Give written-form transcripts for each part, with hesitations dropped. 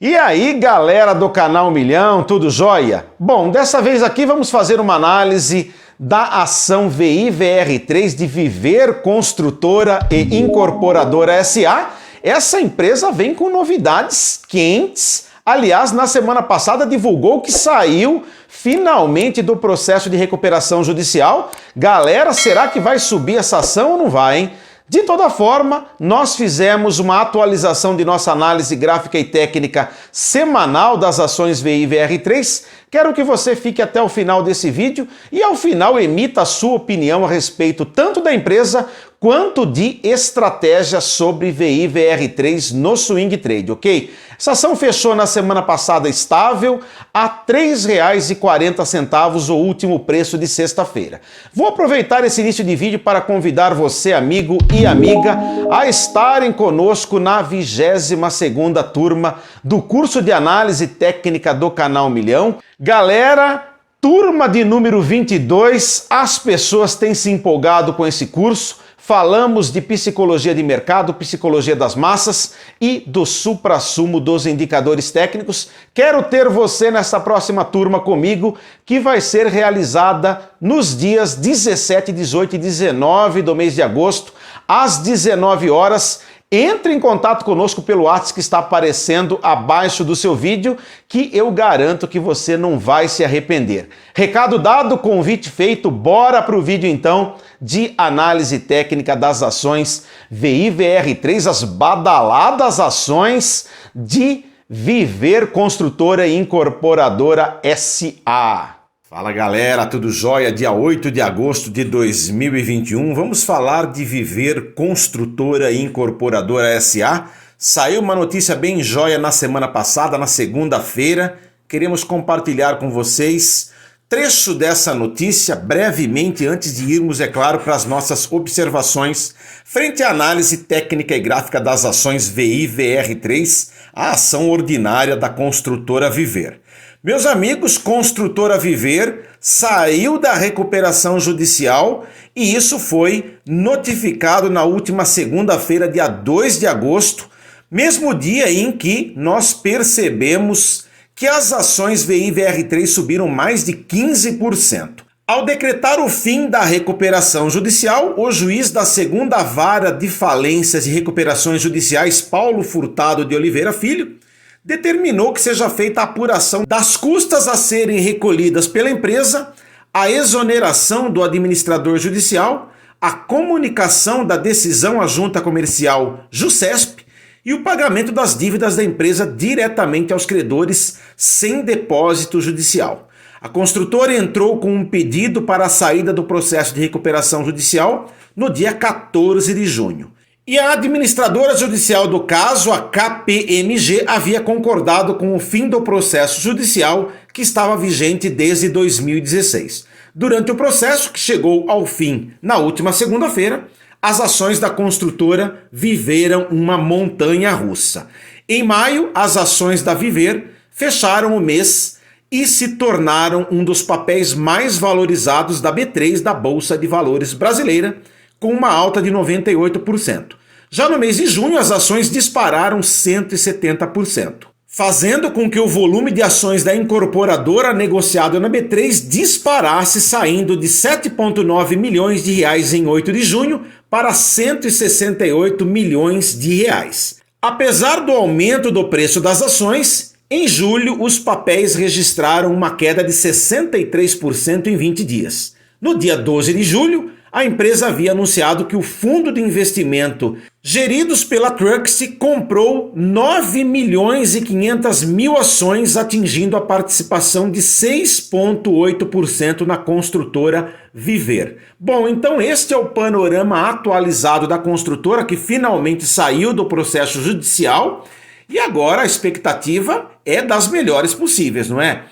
E aí, galera do canal Milhão, tudo jóia? Bom, dessa vez aqui vamos fazer uma análise da ação VIVR3 de Viver Construtora e Incorporadora S.A. Essa empresa vem com novidades quentes. Aliás, na semana passada divulgou que saiu finalmente do processo de recuperação judicial. Galera, será que vai subir essa ação ou não vai, hein? De toda forma, nós fizemos uma atualização de nossa análise gráfica e técnica semanal das ações VIVR3. Quero que você fique até o final desse vídeo e ao final emita a sua opinião a respeito tanto da empresa quanto de estratégia sobre VIVR3 no swing trade, ok? Essa ação fechou na semana passada estável a R$ 3,40, o último preço de sexta-feira. Vou aproveitar esse início de vídeo para convidar você, amigo e amiga, a estarem conosco na 22ª turma do curso de análise técnica do canal Milhão. Galera, turma de número 22, as pessoas têm se empolgado com esse curso. Falamos de psicologia de mercado, psicologia das massas e do suprassumo dos indicadores técnicos. Quero ter você nessa próxima turma comigo, que vai ser realizada nos dias 17, 18 e 19 do mês de agosto, às 19 horas. Entre em contato conosco pelo WhatsApp que está aparecendo abaixo do seu vídeo, que eu garanto que você não vai se arrepender. Recado dado, convite feito, bora para o vídeo então de análise técnica das ações VIVR3, as badaladas ações de Viver Construtora e Incorporadora S.A. Fala galera, tudo jóia? Dia 8 de agosto de 2021, vamos falar de Viver Construtora e Incorporadora S.A. Saiu uma notícia bem jóia na semana passada, na segunda-feira. Queremos compartilhar com vocês trecho dessa notícia brevemente antes de irmos, é claro, para as nossas observações frente à análise técnica e gráfica das ações VIVR3, a ação ordinária da construtora Viver. Meus amigos, construtora Viver saiu da recuperação judicial e isso foi notificado na última segunda-feira, dia 2 de agosto, mesmo dia em que nós percebemos que as ações VIVR3 subiram mais de 15%. Ao decretar o fim da recuperação judicial, o juiz da 2ª Vara de Falências e Recuperações Judiciais, Paulo Furtado de Oliveira Filho, determinou que seja feita a apuração das custas a serem recolhidas pela empresa, a exoneração do administrador judicial, a comunicação da decisão à junta comercial JUSESP e o pagamento das dívidas da empresa diretamente aos credores sem depósito judicial. A construtora entrou com um pedido para a saída do processo de recuperação judicial no dia 14 de junho. E a administradora judicial do caso, a KPMG, havia concordado com o fim do processo judicial que estava vigente desde 2016. Durante o processo, que chegou ao fim na última segunda-feira, as ações da construtora viveram uma montanha-russa. Em maio, as ações da Viver fecharam o mês e se tornaram um dos papéis mais valorizados da B3 da Bolsa de Valores brasileira, com uma alta de 98%. Já no mês de junho, as ações dispararam 170%, fazendo com que o volume de ações da incorporadora negociado na B3 disparasse, saindo de 7,9 milhões de reais em 8 de junho para 168 milhões de reais. Apesar do aumento do preço das ações, em julho os papéis registraram uma queda de 63% em 20 dias. No dia 12 de julho, a empresa havia anunciado que o fundo de investimento geridos pela Truxy comprou 9 milhões e 500 mil ações, atingindo a participação de 6,8% na construtora Viver. Bom, então este é o panorama atualizado da construtora, que finalmente saiu do processo judicial e agora a expectativa é das melhores possíveis, não é?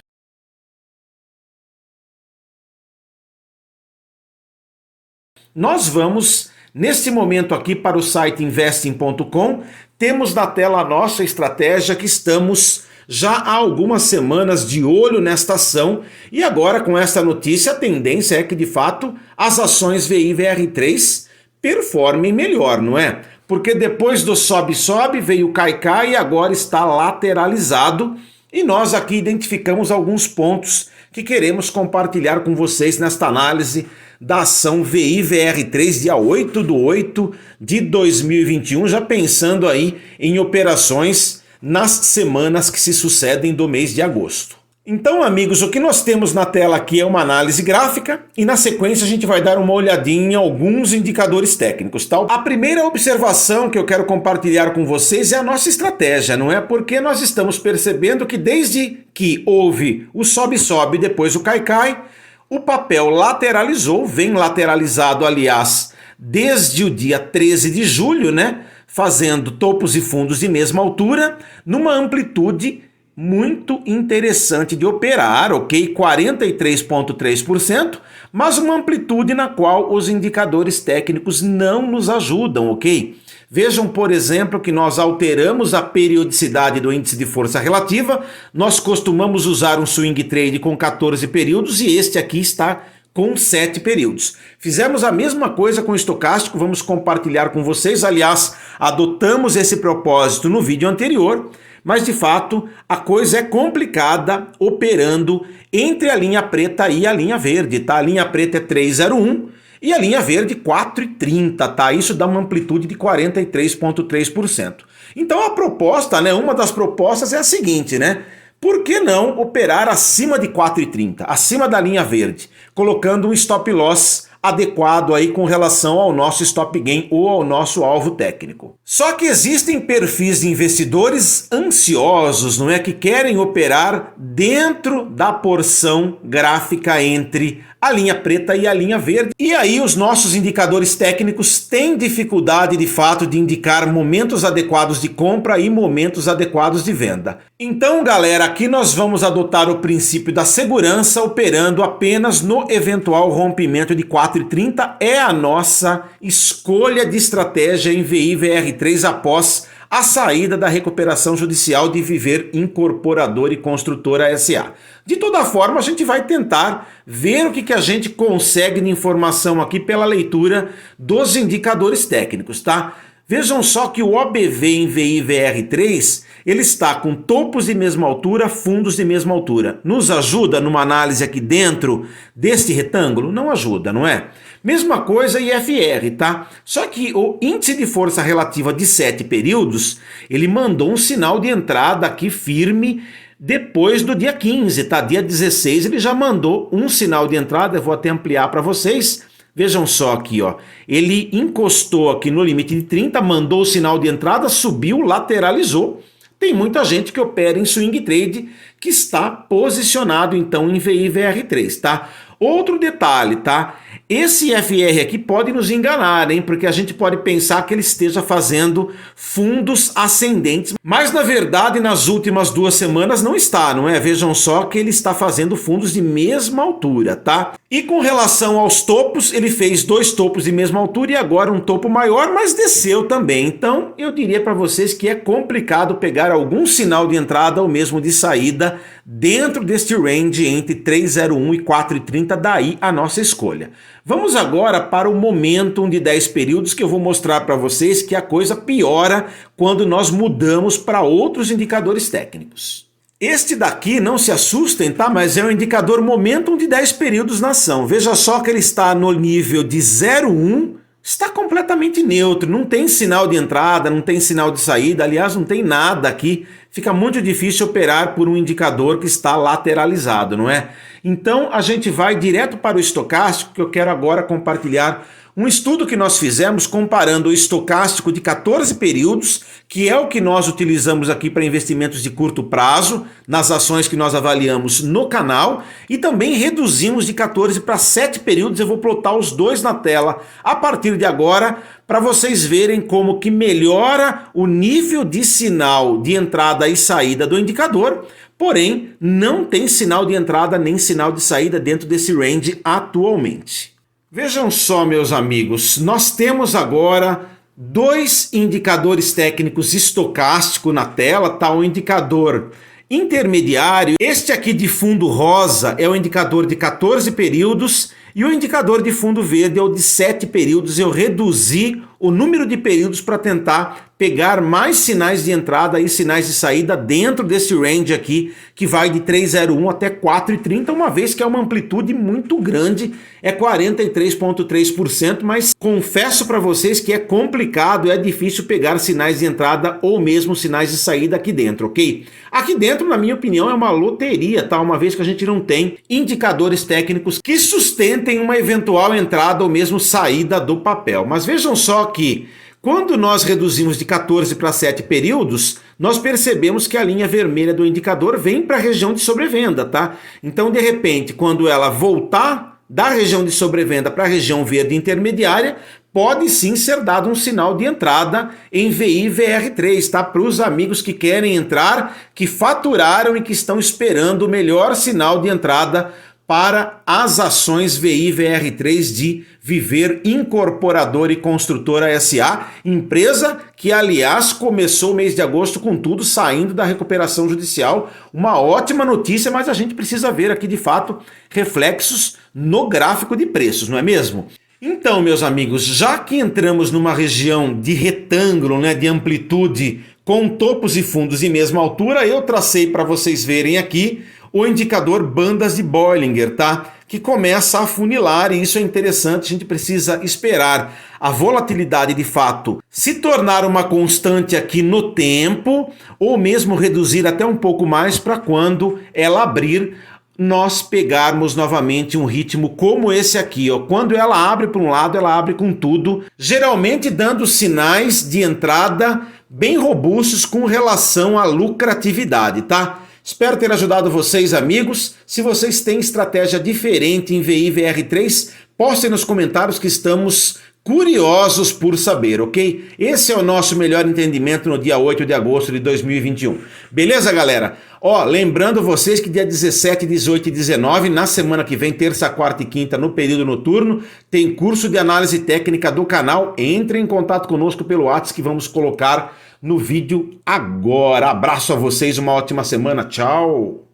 Nós vamos, neste momento aqui, para o site investing.com, temos na tela a nossa estratégia que estamos já há algumas semanas de olho nesta ação e agora com esta notícia a tendência é que de fato as ações VIVR3 performem melhor, não é? Porque depois do sobe-sobe veio o cai-cai e agora está lateralizado. E nós aqui identificamos alguns pontos que queremos compartilhar com vocês nesta análise da ação VI-VR3, dia 8/8 de 2021, já pensando aí em operações nas semanas que se sucedem do mês de agosto. Então, amigos, o que nós temos na tela aqui é uma análise gráfica e na sequência a gente vai dar uma olhadinha em alguns indicadores técnicos, tá? A primeira observação que eu quero compartilhar com vocês é a nossa estratégia, não é? Porque nós estamos percebendo que desde que houve o sobe-sobe e depois o cai-cai, o papel lateralizou, vem lateralizado, aliás, desde o dia 13 de julho, né? Fazendo topos e fundos de mesma altura, numa amplitude muito interessante de operar, ok? 43,3%, mas uma amplitude na qual os indicadores técnicos não nos ajudam, ok? Vejam, por exemplo, que nós alteramos a periodicidade do índice de força relativa, nós costumamos usar um swing trade com 14 períodos e este aqui está com 7 períodos. Fizemos a mesma coisa com o estocástico, vamos compartilhar com vocês, aliás, adotamos esse propósito no vídeo anterior, mas de fato a coisa é complicada operando entre a linha preta e a linha verde, tá? A linha preta é 3,01 e a linha verde 4,30, tá? Isso dá uma amplitude de 43,3%. Então a proposta, né, uma das propostas é a seguinte, né? Por que não operar acima de 4,30, acima da linha verde, colocando um stop loss adequado aí com relação ao nosso stop gain ou ao nosso alvo técnico? Só que existem perfis de investidores ansiosos, não é, que querem operar dentro da porção gráfica entre a linha preta e a linha verde. E aí os nossos indicadores técnicos têm dificuldade de fato de indicar momentos adequados de compra e momentos adequados de venda. Então, galera, aqui nós vamos adotar o princípio da segurança, operando apenas no eventual rompimento de 4,30. É a nossa escolha de estratégia em VI-VR3 após a saída da recuperação judicial de Viver Incorporadora e Construtora S.A. De toda forma, a gente vai tentar ver o que a gente consegue de informação aqui pela leitura dos indicadores técnicos, tá? Vejam só que o OBV em VI-VR3, ele está com topos de mesma altura, fundos de mesma altura. Nos ajuda numa análise aqui dentro deste retângulo? Não ajuda, não é? Mesma coisa IFR, tá? Só que o índice de força relativa de 7 períodos, ele mandou um sinal de entrada aqui firme depois do dia 15, tá? Dia 16 ele já mandou um sinal de entrada, eu vou até ampliar para vocês. Vejam só aqui, ó. Ele encostou aqui no limite de 30, mandou o sinal de entrada, subiu, lateralizou. Tem muita gente que opera em swing trade que está posicionado então em VI-VR3, tá? Outro detalhe, tá? Esse FR aqui pode nos enganar, hein? Porque a gente pode pensar que ele esteja fazendo fundos ascendentes, mas na verdade nas últimas 2 semanas não está, não é? Vejam só que ele está fazendo fundos de mesma altura, tá? E com relação aos topos, ele fez 2 topos de mesma altura e agora um topo maior, mas desceu também. Então eu diria para vocês que é complicado pegar algum sinal de entrada ou mesmo de saída dentro deste range entre 3,01 e 4,30, daí a nossa escolha. Vamos agora para o momentum de 10 períodos, que eu vou mostrar para vocês que a coisa piora quando nós mudamos para outros indicadores técnicos. Este daqui, não se assustem, tá? Mas é um indicador momentum de 10 períodos na ação. Veja só que ele está no nível de 0,1, está completamente neutro, não tem sinal de entrada, não tem sinal de saída, aliás, não tem nada aqui. Fica muito difícil operar por um indicador que está lateralizado, não é? Então a gente vai direto para o estocástico, que eu quero agora compartilhar um estudo que nós fizemos comparando o estocástico de 14 períodos, que é o que nós utilizamos aqui para investimentos de curto prazo, nas ações que nós avaliamos no canal, e também reduzimos de 14 para 7 períodos. Eu vou plotar os dois na tela a partir de agora, para vocês verem como que melhora o nível de sinal de entrada e saída do indicador, porém não tem sinal de entrada nem sinal de saída dentro desse range atualmente. Vejam só, meus amigos, nós temos agora 2 indicadores técnicos estocásticos na tela, tá? O indicador intermediário, este aqui de fundo rosa é o indicador de 14 períodos E o indicador de fundo verde é o de 7 períodos. Eu reduzi o número de períodos para tentar pegar mais sinais de entrada e sinais de saída dentro desse range aqui, que vai de 3,01 até 4,30, uma vez que é uma amplitude muito grande, é 43,3%, mas confesso para vocês que é complicado, é difícil pegar sinais de entrada ou mesmo sinais de saída aqui dentro, ok? Aqui dentro, na minha opinião, é uma loteria, tá? Uma vez que a gente não tem indicadores técnicos que sustentem uma eventual entrada ou mesmo saída do papel. Mas vejam só que quando nós reduzimos de 14 para 7 períodos, nós percebemos que a linha vermelha do indicador vem para a região de sobrevenda, tá? Então, de repente, quando ela voltar da região de sobrevenda para a região verde intermediária, pode sim ser dado um sinal de entrada em VI-VR3, tá? Para os amigos que querem entrar, que faturaram e que estão esperando o melhor sinal de entrada para as ações VI-VR3 de Viver Incorporadora e Construtora S.A., empresa que, aliás, começou o mês de agosto com tudo, saindo da recuperação judicial. Uma ótima notícia, mas a gente precisa ver aqui, de fato, reflexos no gráfico de preços, não é mesmo? Então, meus amigos, já que entramos numa região de retângulo, né, de amplitude, com topos e fundos de mesma altura, eu tracei para vocês verem aqui o indicador bandas de Bollinger, tá? Que começa a afunilar, e isso é interessante, a gente precisa esperar a volatilidade de fato se tornar uma constante aqui no tempo, ou mesmo reduzir até um pouco mais para quando ela abrir, nós pegarmos novamente um ritmo como esse aqui, ó. Quando ela abre para um lado, ela abre com tudo, geralmente dando sinais de entrada bem robustos com relação à lucratividade, tá? Espero ter ajudado vocês, amigos. Se vocês têm estratégia diferente em VI-VR3, postem nos comentários que estamos curiosos por saber, ok? Esse é o nosso melhor entendimento no dia 8 de agosto de 2021. Beleza, galera? Ó, lembrando vocês que dia 17, 18 e 19, na semana que vem, terça, quarta e quinta, no período noturno, tem curso de análise técnica do canal. Entre em contato conosco pelo WhatsApp que vamos colocar no vídeo agora. Abraço a vocês, uma ótima semana. Tchau!